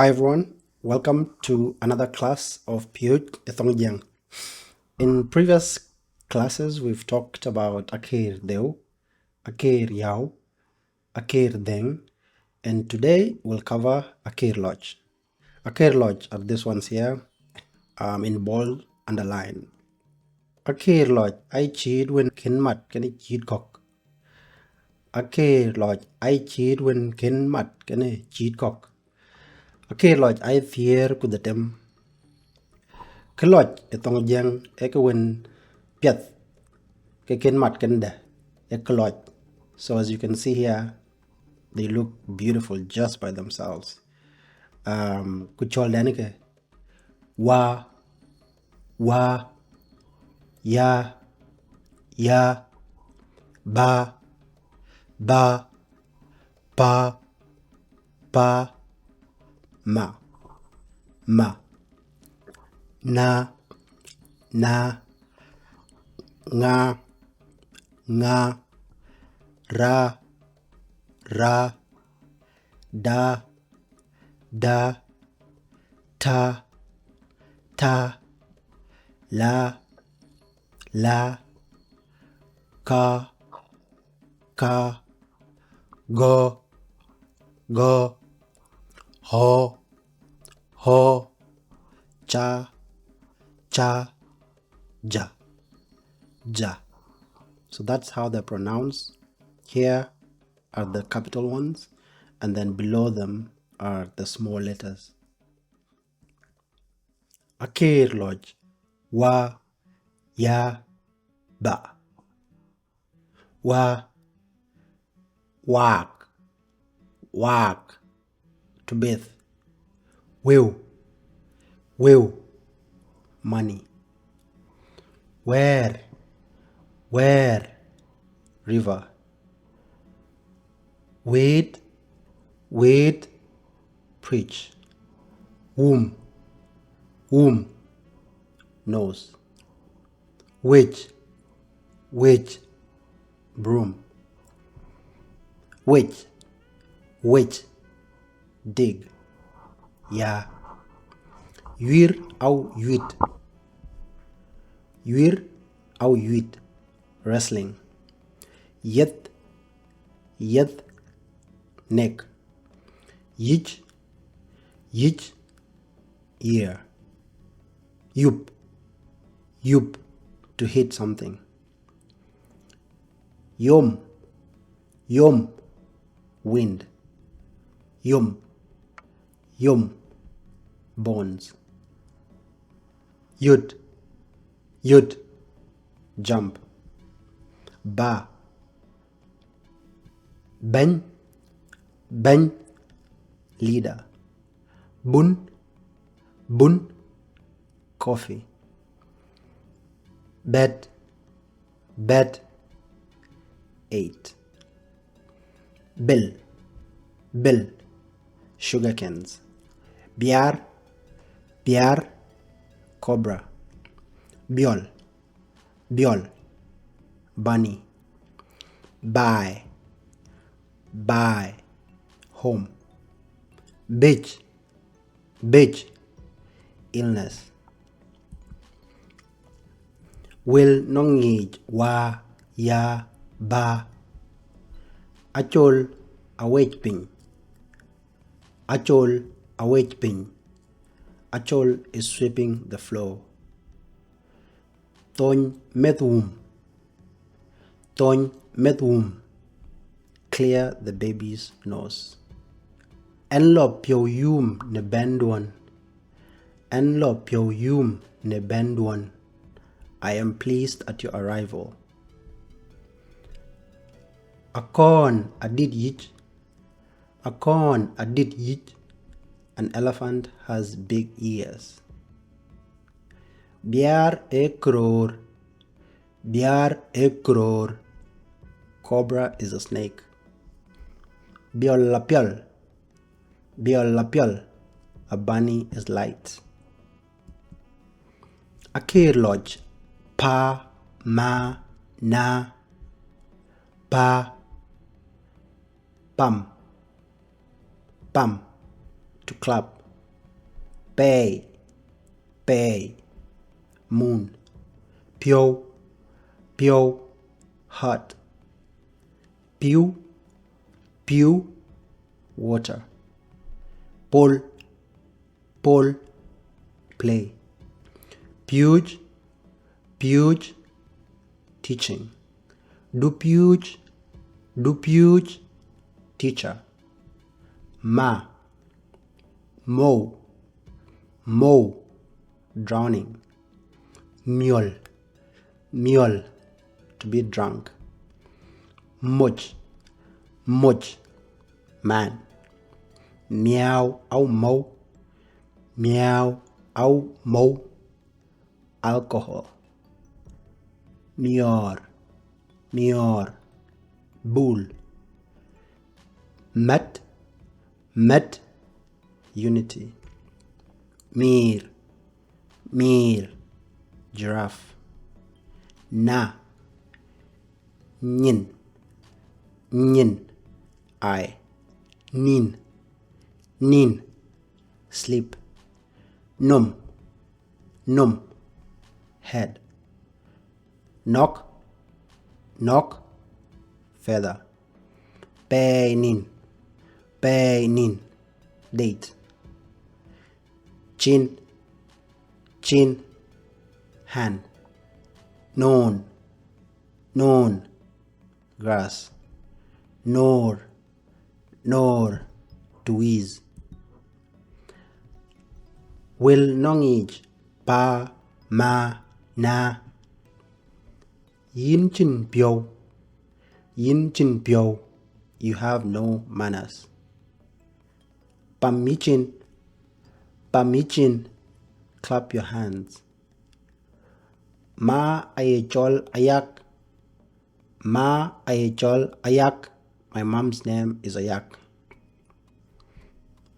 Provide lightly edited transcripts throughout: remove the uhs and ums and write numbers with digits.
Hi everyone, welcome to another class of Piööc, Jiëëŋ. In previous classes, we've talked about Akeer Lɔɔc, Akeer Yao, Akeer Deng, and today we'll cover Akeer Lɔɔc. Akeer Lɔɔc are these ones here, in bold, underline. Akeer Lɔɔc I cheat when kin mat can it cheat cock. Akeer Lɔɔc I cheat when kin mat can it cheat cock. Akeer Lɔɔc I fear ku the tem. Lɔɔc e Thoŋ Jiëëŋ e ke wen pieth ke kin mat kende e Lɔɔc. So as you can see here, they look beautiful just by themselves. Kuchol denike wa ya ba pa ma na nga ra da ta la ka go ho cha ja. So that's how they're pronounced. Here are the capital ones, and then below them are the small letters. Akeer Lɔɔc wa ya ba wa wak to bathe will money where river wait preach womb nose which broom which dig ya yuir au yuit wrestling yet neck yich ear yup to hit something yom wind yum bones yud jump ba ben leader bun coffee bed 8 bill sugar cans biar cobra biol bunny buy home bitch illness will nongij wa ya ba achol awech piny achol is sweeping the floor tony methwum clear the baby's nose enlo pyo yum ne bendwan I am pleased at your arrival. Akon adid yich. An elephant has big ears. Biar e kror. Cobra is a snake. Biol la piol. A bunny is light. Akeer Lɔɔc pa ma na pa pam to clap Pei, pei, moon. Piööc, piööc, hot. Piu, piu, water. Pol, pol, play. Piööc, piööc, teaching. Du Piööc, teacher. Ma, mo, mo, drowning. Mule, mule, to be drunk. Much, much, man. Meow, au mo, meow, au mo, alcohol. Mior, mior, bull. Met, met, unity. Mir, mir, giraffe. Na, nyin, nyin, eye. Nin, nin, sleep. Num, num, head. Knock, knock, feather. Peinin, peinin, date. Chin, chin, hand. Non, non, grass. Nor, nor, to wheeze. Will nongage, pa, ma, na. Yin chin piao, yin chin piao, you have no manners. Pamichin, pamichin, clap your hands. Ma ayechol ayak, ma ayechol ayak, my mom's name is Ayak.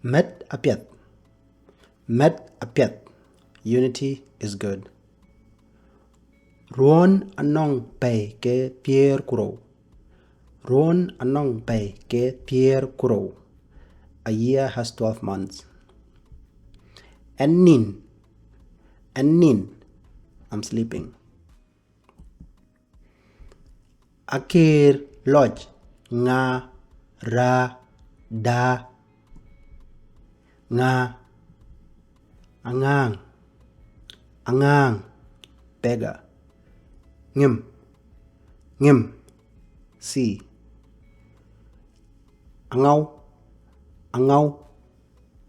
Met apiat, unity is good. Ruon anong pay ke Pierre Kuro. Ruon anong pay ke Pierre Kuro. A year has 12 months. And nin, I'm sleeping. Akeer Lɔɔc, nga, ra, da. Nga, angang, angang, beggar. Ngim, ngim, see. Angau, angau,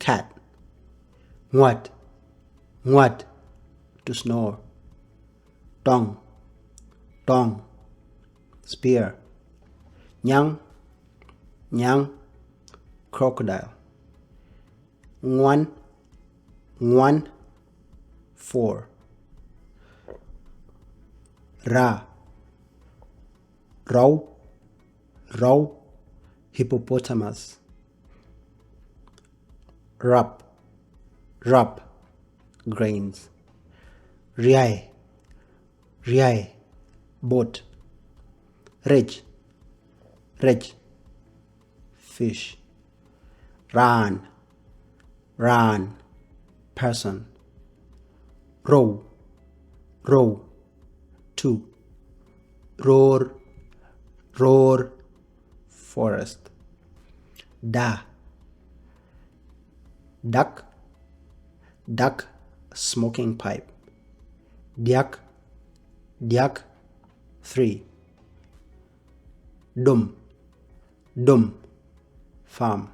cat. Ngwat, ngwat, to snore. Tong, tong, spear. Nyang, nyang, crocodile. Ngwan, ngwan, 4. Ra, rau, rau, hippopotamus. Rup, rup, grains. Riai, riai, boat. Rich, rich, fish. Ran, ran, person. Row, row, 2. Roar, roar, forest. Da, duck, duck, smoking pipe. Diak, diak, 3. Dum, dum, farm.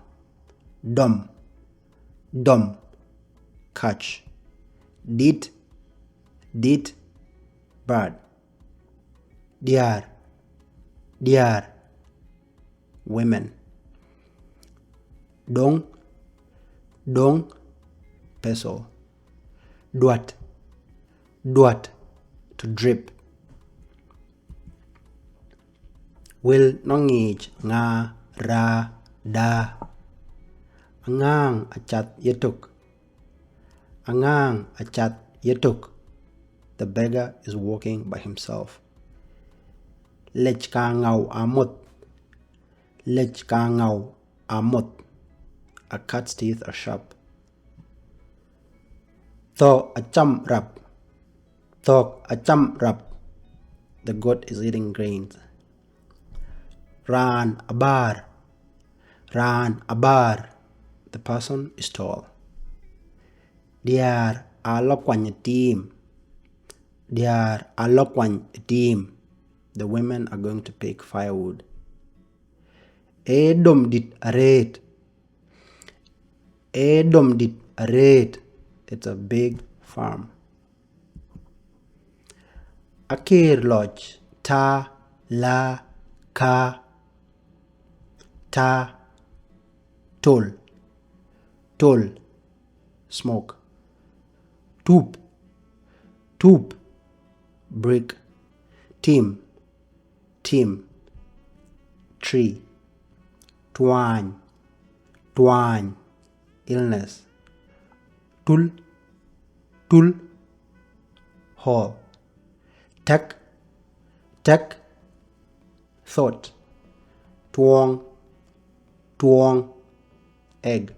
Dum, dum, catch. Dit, dit, bird. Diar, diar, women. Dong, dong, peso. Duat, duat, to drip. Will nongage, nga, ra, da. Angang achat yetuk. Angang achat yetuk. The beggar is walking by himself. Lech ka ngau amut. Lech ka ngau amut. A cat's teeth are sharp. Tho acham rap. Tho acham rap. The goat is eating grains. Ran abar. Ran abar. The person is tall. Diar alokwany team. Diar alokwany team. The women are going to pick firewood. Edom dit aret. Edom dit aret. It's a big farm. Akeer Lɔɔc. Ta, la, ka. Ta, tol. Tol, smoke. Toop, toop, brick. Tim, tim, tree. Twine, twine, illness. Tul, tul, hall. Tek, tek, thought. Twong, twong, egg.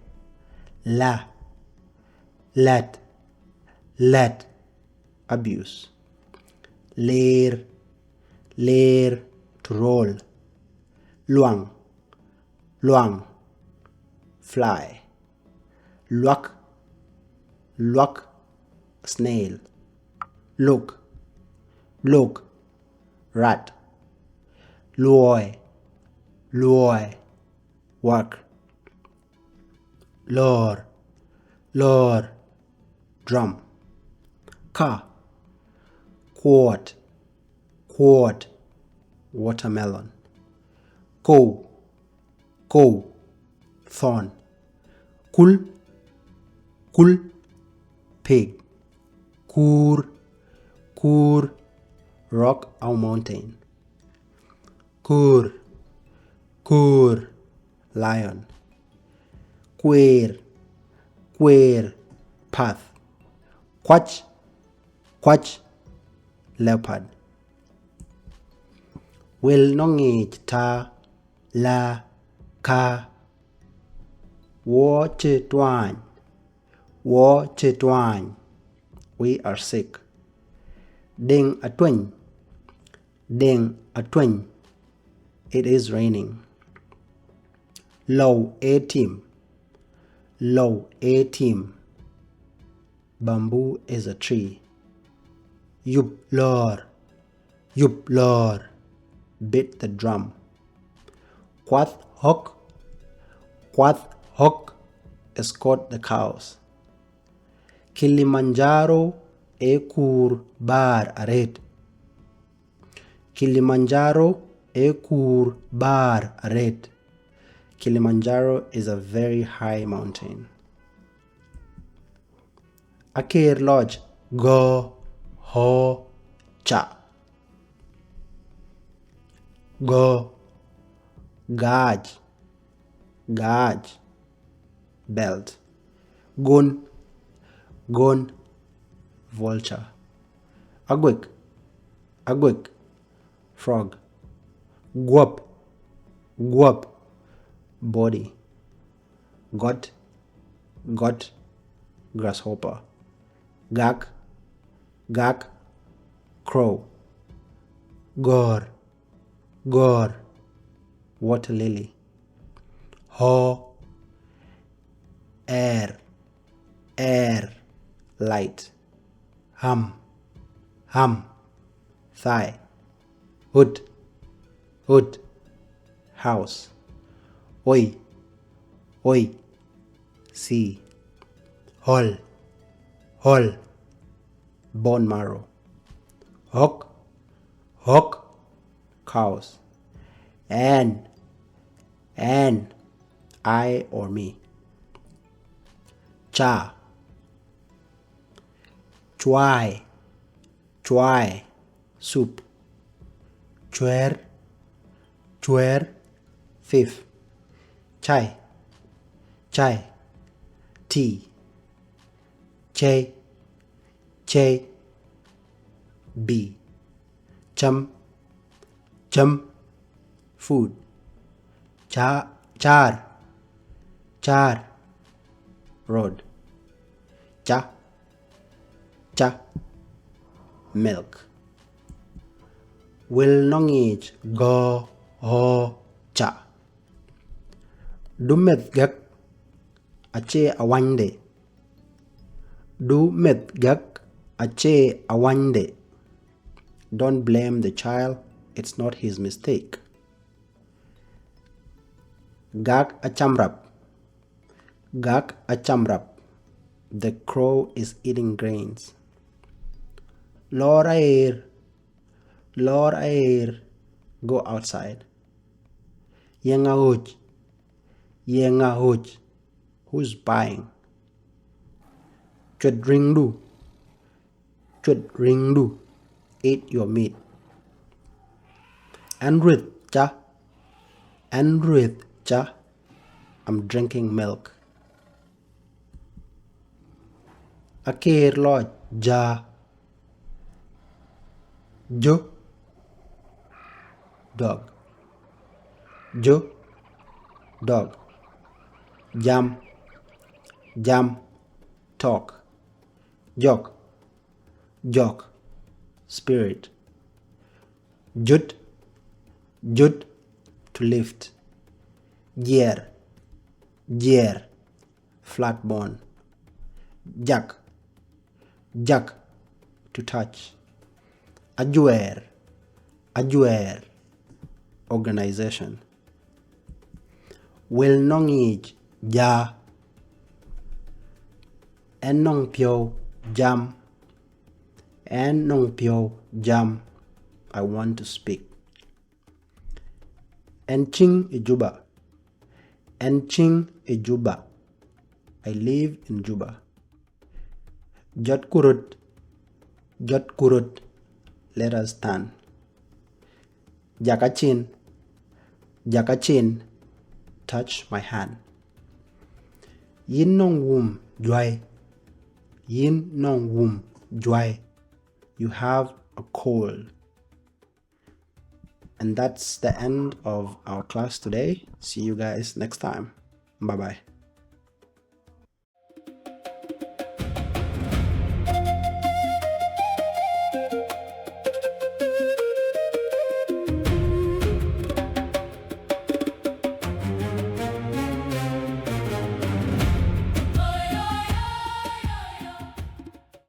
La, let, abuse. Leer, leer, to roll. Luang, luang, fly. Luak, luak, snail. Look, look, rat. Luoi, luoi, work. Lor, lor, drum. Ka, quart, quart, watermelon. Ko, ko, thorn. Kul, kul, pig. Kur, kur, rock or mountain. Kur, kur, lion. Queer, queer, path. Quach, quach, leopard. Will nongich ta, la, ka. Wo che twine, wo che twine. We are sick. Deng a twin, deng a twin. It is raining. Low a team, low a team. Bamboo is a tree. Yup lor, beat the drum. Quath hawk, escort the cows. Kilimanjaro e kur bar aret. Kilimanjaro e kur bar aret. Kilimanjaro is a very high mountain. Akeer Lɔɔc. Go, ho, cha. Go, gaj, belt. Gun, vulture. Agwik, frog. Guap, body. Got, grasshopper. Gak, crow. Gor, water lily. Ho, air, light. Hum, thigh. Hood, house. Oi, sea. Hall, bone marrow. Hawk, cows. And I or me. Cha, chwai, soup. Chwer, thief. Chai, tea. Che, bee. Chum, food. Char, road. cha, milk. Will nongich go ho cha. Du met gak ache awande. Du met gak ache awande. Don't blame the child, it's not his mistake. Gak achamrap. Gak achamrap. The crow is eating grains. Lord Air, Lord Air, go outside. Yenga hoj, who's buying? Chut ringdu, eat your meat. Andrit cha, I'm drinking milk. Akeer Lɔɔc ja, jo, dog. Jo, dog. Jam, talk. Jok, spirit. Jut, to lift. Jer, flat bone. Jak, to touch. Ajuer, organization. Will nongich ja. En nong pio jam. En nong pio jam. I want to speak. En ching Juba. En ching Juba. I live in Juba. Jot kurut, let us stand. Jakachin, touch my hand. Yin nong wum juai. You have a cold. And that's the end of our class today. See you guys next time. Bye bye.